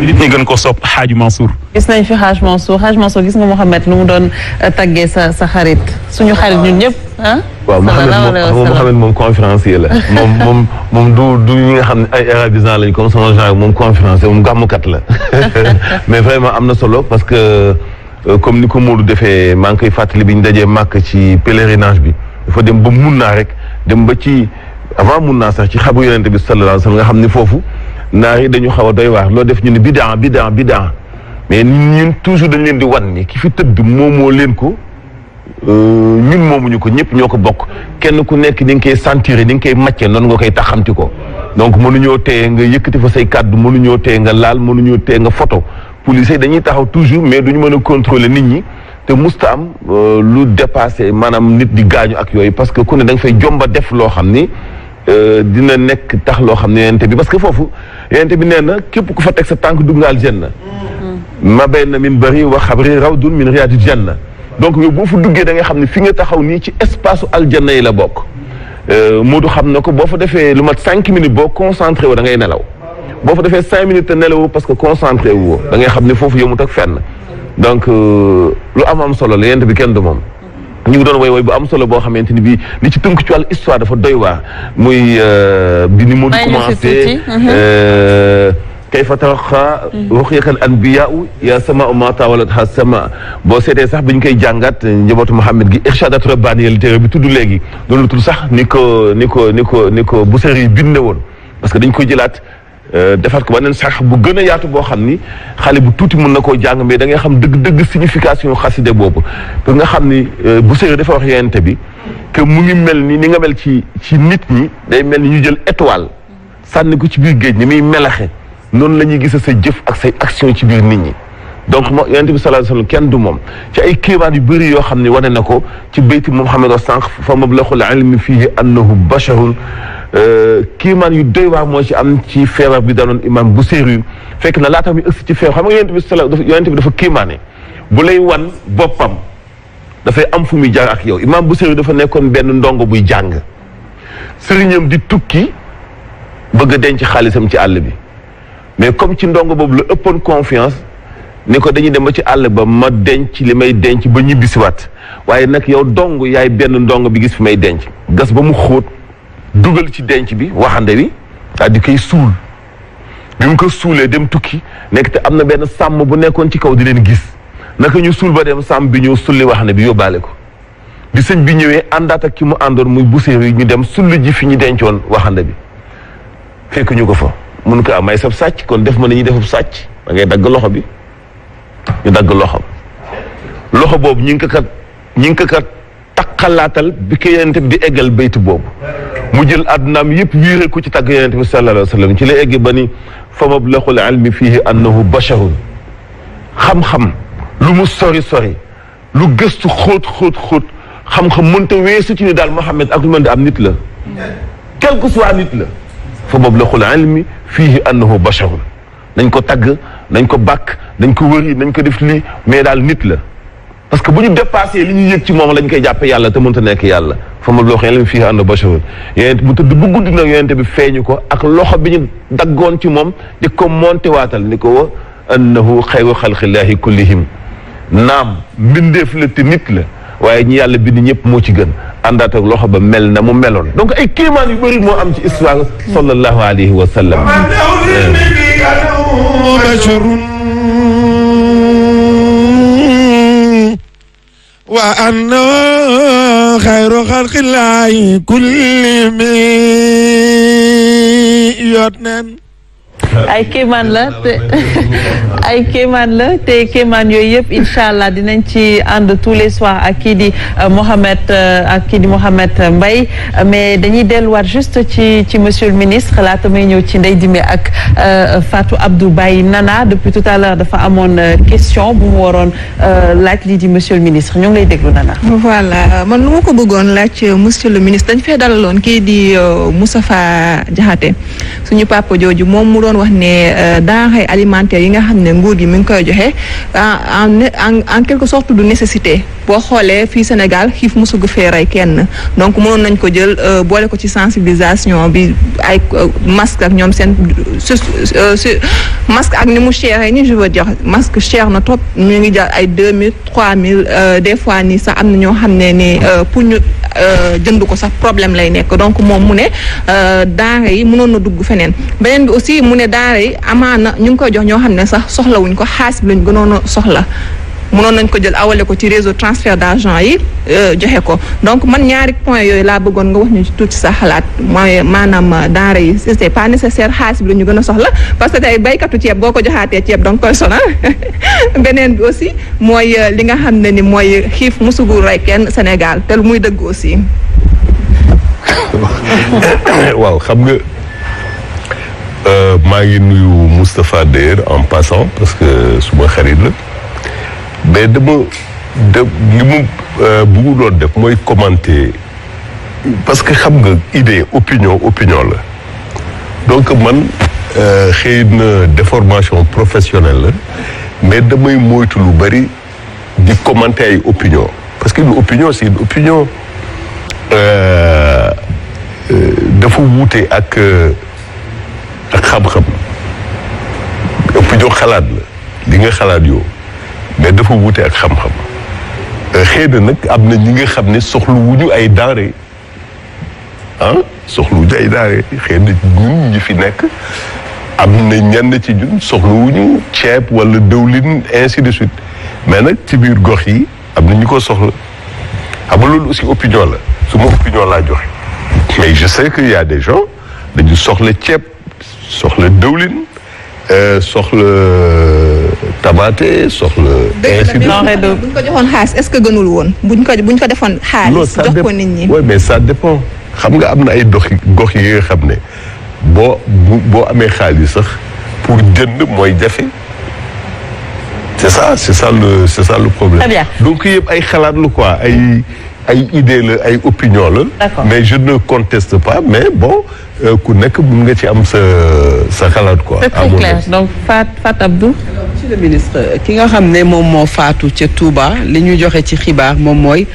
nit ñi gën ko sopp Hadj Mansour. gis nañ fi Hadj Mansour gis nga Mouhamed lu mu doon taggee sa xarit suñu xarit ñun ñëpp ah. waaw Mouhamed moom conférencier la moom du ñi nga xam ne ay arabisants lañ comme sama genre moom conférencier moom gàmmukat la mais vraiment am na solo parce que comme ni ko Modou defee maa ngi koy fàttali bi ñu dajee màkk ci pèlerinage bi dafa dem ba mun naa rek dem ba ci avant mun naa sax ci xabu yonente bi sallallahu alayhi wa sallam nga xam ni foofu naar yi dañu xaw a doy waar loo def ñu ne bidaa mais ñun toujours dañ leen di wan ni ki fi tëdd moomoo leen ko ñun moomuñu ko ñëpp ñoo ko bokk kenn ku nekk ni nga koy sentir ni nga koy màccee noonu nga koy taxamti ko donc mënuñoo teye nga yëkkati fa say kàddu mënuñoo teye nga laal mënuñoo teye nga photo police yi dañuy taxaw toujours mais duñu mën a contrôler nit ñi te musta am lu dépassé maanaam nit di gaañu ak yooyu parce que ku ne da nga fay jomba def loo xam ni dina nekk tax loo xam ne yonente bi parce que foofu yonente bi nee na képp ku fa teg sa tànk dugg nga aljanna ma bayna min bari wa xabri rawdun min riyaadil janna donc yow boo fa duggee da nga xam ne fi nga taxaw nii ci espace aljanna yi la bokk Modou xam na ko boo fa defee lu mat 5 minutes boo concentré wu da ngay nelaw boo fa defee 5 minutes te nelaw parce que concentré wu da ngay xam ne foofu yomut ak fenn donc lu am solo la yonente bi kenn du moom ñu ngi doon woy bu am solo boo xamante ni bii li ci tënk ci wàllu histoire dafa doy waar muy bi ni Modou commencé kayfa taraxa ruqyaka al anbiyaau ya sama ma tawalatha sama boo seetee sax bi ñu koy jàngat njabootu Mouhamed gi irshadat rabbaniya li téere bi tudd léegi doonu tudd sax ni ko Busiri binde woon parce que dañ koy jëlaat defaat ko beneen sax bu gën a yaatu boo xam ni xale bu tuuti mën na koo jàng mais da ngay xam dëgg signification xaside boobu parce que nga xam ni Busiri dafa wax yonente bi que mu ngi mel ni nga mel ci nit ñi day mel ni ñu jël étoile sànni ko ci biir géej ni muy melaxe noonu la ñuy gis sa jëf ak say action ci biir nit ñi donc moo yonent bi sallallahu alayhi wasallam kenn du moom ci ay kéemaan yu bëri yoo xam ne wane na ko ci bayti Muhammad wa sànq fa mablaghul ilmi fihi annahu basharun kéemaan yu doy waar moo ci am ci feebar bi danoon imam Busiri fekk na laata muy ëgsi ci feebar xam nga yonent bi dafa kéemaane bu lay wan boppam dafay am fu muy jaar ak yow imam Busiri dafa nekkoon benn ndongo buy jàng sëriñam di tukki bëgg a denc xaalisam ci àll bi mais comme ci ndongo boobu la ëppoon confiance ni ko dañuy dem ba ci àll ba ma denc li may denc ba ñibbisiwaat waaye nag yow dong yaay benn ndongo bi gis fi may denc gas ba mu xóot dugal ci denc bi waxande bi daal di koy suul bi mu ko suulee dem tukki nekk te am na benn sàmm bu nekkoon ci kaw di leen gis naka ñu suul ba dem sàmm bi ñëw sulli waxande bi yóbbaale ko bi sëñ bi ñëwee àndaat ak ki mu àndoon muy Busiri ñu dem sulli ji fi ñu dencoon waxande bi fekk ñu ko fa mun ko am may sab sàcc kon def ma ne ñuy defub sàcc da ngay dagg loxo bi ñu dagg loxo boobu ñi ngi ko kat takkalaatal bi ko yonente bi di eggal baytu boobu mu jël addunaam yëpp wiire ko ci tàgg yonente bi sallallahu alayhi wa sallam ci la egg ba ni fa mablaghul ilmi fihi annahu basharun xam-xam lu mu sori lu gëstu xóot xam-xam mënta weesu ci ni daal Muhammad ak lu mën di am nit la quel que soit nit la fa mablaghul ilmi fihi annahu basharun nañ ko tagg nañ ko bàkk nañ ko wëri nañ ko def lii mais daal nit la parce que bu ñu dépassé li ñuy yëg ci moom lañ koy jàppe yàlla te mënta nekk yàlla fa mablaghul ilmi fihi annahu basharun yonent bu tëdd bu guddi nag yonent bi feeñu ko ak loxo bi ñu daggoon ci moom di ko monté waatal ni ko wa annahu xayru xalqillahi kullihim naam mbindeef la te nit la waaye ñi yàlla bind ñëpp moo ci gën àndaat ak loxo ba mel na mu meloon donc ay kéemaan yu bëri moo am ci histoire sallallahu alayhi wa sallam wa anna xayru xalqillahi kullihim yot neen ay kéemaan la te kéemaan yooyu yëpp incha allah dinañ ci ànd tous les soirs ak kii di Mouhamed Mbaye mais dañuy delluwaat juste ci monsieur le ministre laata may ñëw ci Ndeye Dime ak Fatou Abdou Baye Nana depuis tout à l'heure dafa amoon question bu mu waroon laaj lii di monsieur le ministre ñoo ngi lay déglu Nana. voilà man lu ma ko bëggoon laaj monsieur le ministre dañ fee dalaloon kii di Moustapha Diakhaté suñu papa jooju moom mu doon wax ne denrées alimentaires yi nga xam ne nguur gi mi ngi koy joxe en quelque sorte du nécessité boo xoolee fii Sénégal xiif mosugu fee rey kenn donc mënoon nañ ko jël boole ko ci sensibilisation bi ay masque ak ñoom seen masque ak ni mu cher ni je veux dire masque cher na trop ñu ngi jar ay 2000 3000 des fois nii sax am na ñoo xam ne ni pour ñu jënd ko sax problème lay nekk donc moom mu ne denrées yi mënoon na dugg feneen beneen bi aussi mu ne denrées yi amaana ñu ngi koy jox ñoo xam ne sax soxlawuñ ko xaalis bi lañ gënoon a soxla mënoon nañ ko jël awale ko ci réseau transfert d'argent yi joxe ko donc man ñaari point yooyu laa bëggoon nga wax ñu ci tuuti sa xalaat mooy maanaam denrées yi c'est pas nécessaire xaalis bi la ñu gën a soxla parce que tey baykatu ceeb boo ko joxaatee ceeb danga koy sonal beneen bi aussi mooy li nga xam ne ni mooy xiif musugul rey kenn Sénégal te lu muy dëgg aussi. waaw xam nga maa ngi nuyu Moustapha d'ailleurs en passant parce que suma xarit la. mais li mu bëggu doon def mooy commenter parce que xam nga idée opinion la donc man xëy na déformation professionnelle la mais damay moytu lu bari di commenter ay opinion parce que une opinion c'est une opinion dafa wuute ak xam-xam opinion xalaat la li nga xalaat yow mais dafa wuute ak xam-xam xëy na nag am na ñi nga xam ne soxluwuñu ay denrées soxluwuñu ay denrées xëy na ñun ñi fi nekk am na ñenn ci ñun soxluwuñu ceeb wala dëwlin ainsi de suite mais nag ci biir gox yi am na ñu ko soxla xam nga loolu aussi opinion la suma opinion laa joxe mais je sais qu'il y a des gens dañu soxla ceeb soxla dëwlin soxla tamaate soxla. ainsi de suite buñ ko joxoon xaalis est-ce que gënul woon buñ ko defoon xaalis. jox ko nit ñi oui mais ça dépend xam nga am na ay gox yi nga xam ne boo amee xaalis sax pour jënd mooy jafe c'est ça le problème. Très bien. donc yëpp ay xalaat la quoi ay idée la ay opinion la. D'accord. mais je ne conteste pas mais bon ku nekk mun nga ci am sa xalaat quoi. c'est très clair donc Fat Abdou. monsieur le ministre ki nga xam ne moom moo faatu ca Touba li ñu joxe ci xibaar moom mooy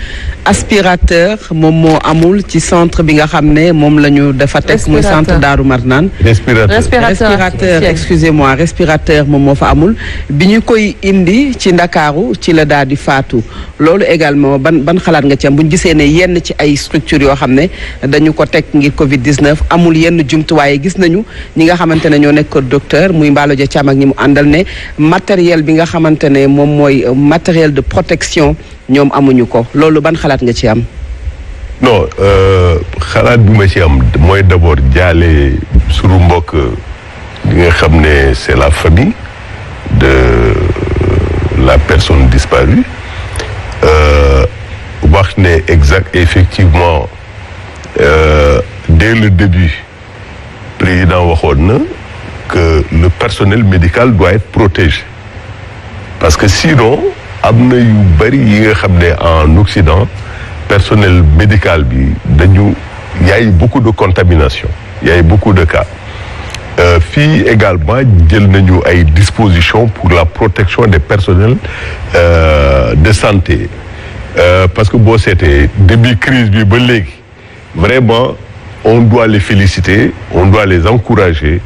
aspirateur moom moo amul ci centre bi nga xam ne moom la ñu dafa teg muy centre Daaru Marnaan. respirateur excusez-moi respirateur moom moo fa amul bi ñu koy indi ci Ndakaaru ci la daal di faatu loolu également ban xalaat nga ci am bu ñu gisee ne yenn ci ay structures yoo xam ne dañu ko teg ngir Covid 19 amul yenn jumtuwaay gis nañu ñi nga xamante ne ñoo nekk docteur muy Mballo Dia Thiam ak ñi mu àndal ne matériel bi nga xamante ne moom mooy matériel de protection ñoom amuñu ko loolu ban xalaat nga ci am. non xalaat bi ma ci am mooy d'abord jaale sunu mbokk li nga xam ne c'est la famille de la personne disparue wax ne effectivement dès le début président waxoon na que le personnel médical doit être protégé parce que sinon am na yu bari yi nga xam ne en Occident personnel médical bi dañu y a eu beaucoup de contamination y a eu beaucoup de cas fii également jël nañu ay dispositions pour la protection des personnels de santé parce que boo seetee début crise bi ba léegi vraiment on doit les féliciter on doit les encourager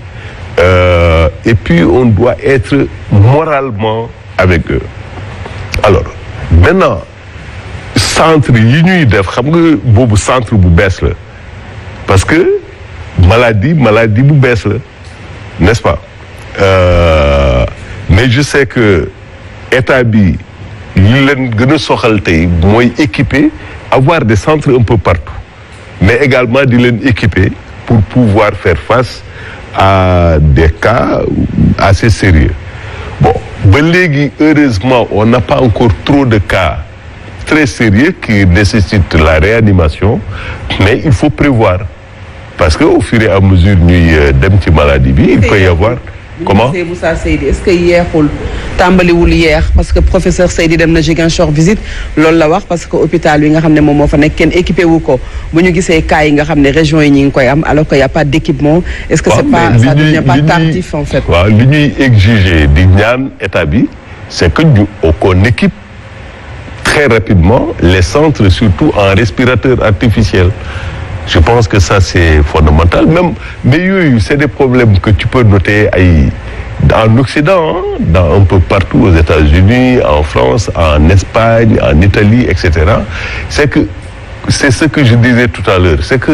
et puis on doit être moralement avec eux alors maintenant centre yi ñuy def xam nga boobu centre bu bees la parce que maladie bu bees la n'est-ce pas mais je sais que état bi li leen gën a soxal tey mooy équiper avoir des centres un peu partout mais également di leen équiper pour pouvoir faire face à des cas assez sérieux bon ba léegi heureusement on n'a pas encore trop de cas très sérieux qui nécessitent la réanimation mais il faut prévoir parce que au fur et à mesure ñuy dem ci maladie bi il peut y avoir comment Moussa Seydi est-ce que yeexul tàmbaliwul yeex parce que professeur Seydi dem na Ziguinchor visite loolu la wax parce que hôpital bi nga xam ne moom moo fa nekk kenn équipé wu ko bu ñu gisee cas yi nga xam ne région yi ñi ngi koy am alors que y a pas d'équipement est-ce que c'est pas ça devient pas tardif en fait waaw li ñuy exiger di ñaan état bi c'est que qu'on équipe très rapidement les centres surtout en respirateurs artificiels. Je pense que ça c'est fondamental même mais yooyu c'est des problèmes que tu peux noter en Occident dans un peu partout aux États-Unis en France en Espagne en Italie etc. C'est ce que je disais tout à l'heure c'est que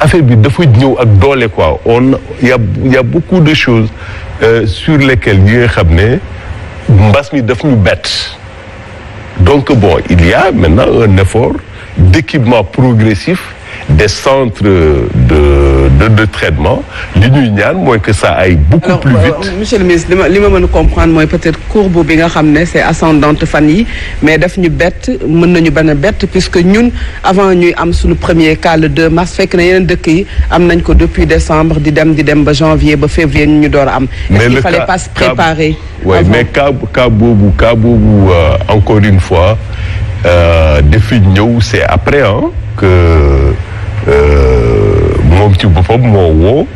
affaire bi dafa ñëw ak doole quoi il y a beaucoup de choses sur lesquelles yi nga xam ne mbas mi daf ñu bett donc bon il y a maintenant un effort d'équipement progressif des centres de traitement li ñuy ñaan mooy que ça aille beaucoup plus vite. Monsieur le ministre li ma mën a comprendre mooy peut-être courbe bi nga xam ne c'est ascendante fan yi mais daf ñu bett mën nañu bañ a bett puisque ñun avant ñuy am suñu premier cas le 2 mars fekk na yeneen dëkk yi am nañ ko depuis décembre di dem ba janvier ba février ñu door a am. mais il fallait pas se préparer. Oui mais cas boobu encore une fois dafi ñëw c'est après que moom ci boppam moo woo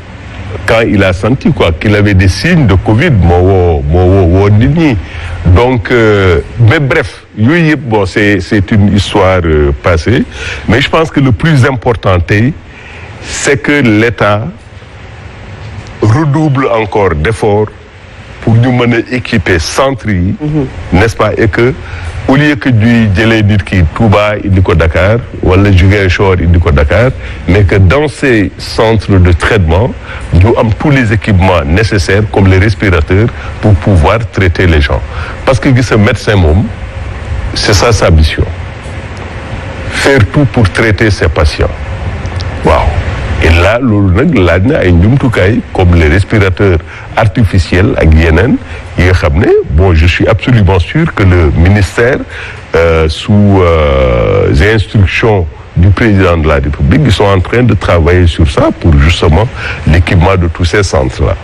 quand il a senti quoi qu'il avait des signes de Covid moo woo nit ñi donc mais bref yooyu yëpp bon c'est une histoire passée mais je pense que le plus important tey c'est que l'État redouble encore d'efforts pour ñu mën a équiper centres yi n'est-ce pas et que au lieu que ñuy jëlee nit ki Touba indi ko Dakar wala Ziguinchor indi ko Dakar mais que dans ces centres de traitement ñu am tous les équipements nécessaires comme les respirateurs pour pouvoir traiter les gens parce que gis nga médecin moom c'est ça sa mission faire tout pour traiter ses patients waaw et là loolu nag laaj na ay njumtukaay comme les respirateurs artificiels ak yeneen yi nga xam ne bon je suis absolument sûr que le ministère sous instructions du président de la République ils sont en train de travailler sur ça pour justement l'équipement de tous ces centres-là.